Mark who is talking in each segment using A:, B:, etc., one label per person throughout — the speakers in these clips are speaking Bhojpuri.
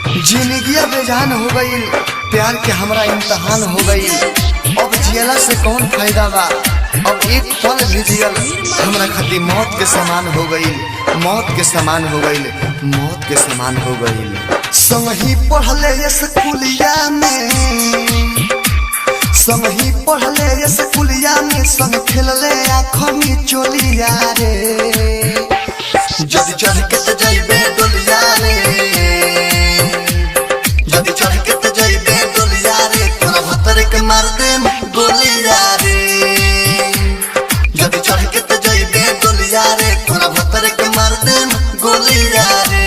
A: जिंदगिया बेजान हो गई, प्यार के हमरा इम्तहान हो गई। अब जियला से कौन फायदा बा, अब एक पल भी जियल हमरा खातिर मौत के समान हो गई, मौत के समान हो गई, मौत के समान हो गई। संगही पढ़ले स्कूलिया में, संगही पढ़ले स्कूलिया में, संग खेलले आँखों में चोलिया रे। जद चढ़ के तो जाइबे डोलिया रे, जद चढ़ के तो जाइबे डोलिया रे, तोरा भतर के मार दे गोलिया रे। जद चढ़ के तो जाइबे डोलिया रे, तोरा भतर के मार दे गोलिया रे।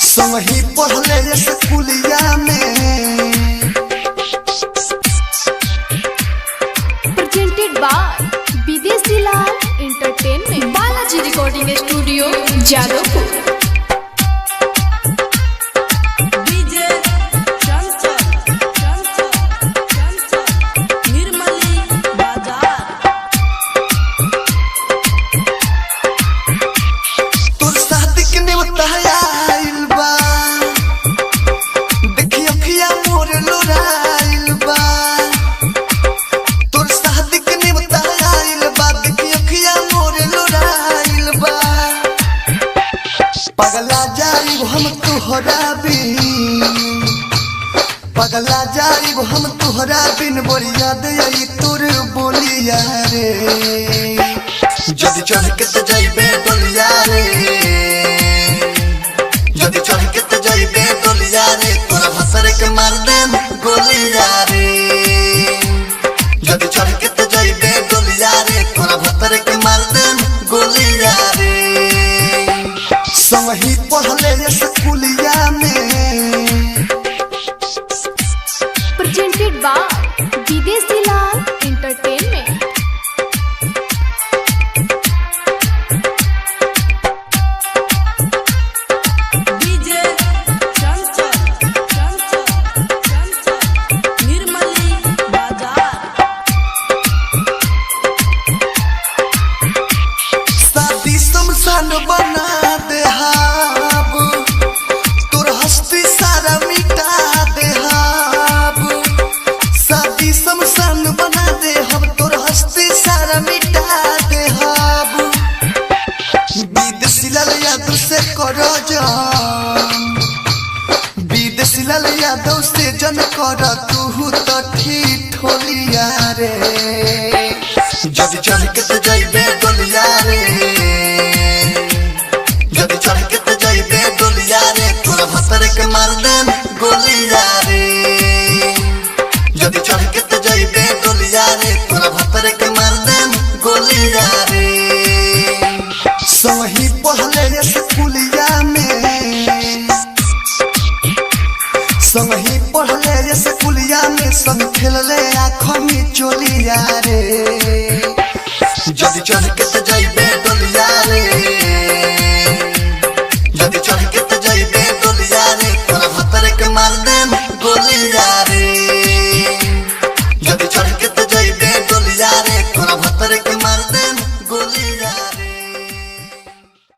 A: संगही पढ़ले स्कूलिया में।
B: Presented by Videshi Lal entertainment, Balaji recording studio Jadavpur.
A: पगला जाइब हम तुहरा बिन, पगला जाइब हम तुहरा बिन, बोलिया दे तोर बोलिया रे। जद चढ़ के तो जाइबे डोलिया रे, जद चढ़ के तो जाइबे डोलिया रे, तोरा भसर के मार दे गोलिया रे। जद चढ़ के तो जाइबे डोलिया रे, तोरा भसर के मार दे गोलिया रे। संगही पढ़ले स्कूलिया में।
B: Presented by Videshi Lal entertainment.
A: शादी शमशान बना दे हाब, तोर हस्ती सारा मिटा दे हाब। शादी शमशान बना दे हम, तोर हस्ती सारा मिटा दे हाब। विदेशी लाल यादव से करो जान, विदेशी लाल यादव से जन कर तू तो ठिठोलिया रे। जद चढ़ के तो जाइबे डोलिया रे, जद चढ़ के तो जाइबे डोलिया रे, तोरा भतर के मार दे गोलिया रे। जद चढ़ के तो जाइबे डोलिया रे, तोरा भतर के मार दे गोलिया रे। संगही पढ़ले स्कूलिया में, संगही पढ़ले स्कूलिया में, संग खेलले आँखों में चोलिया रे। जद चढ़ के तो जाइबे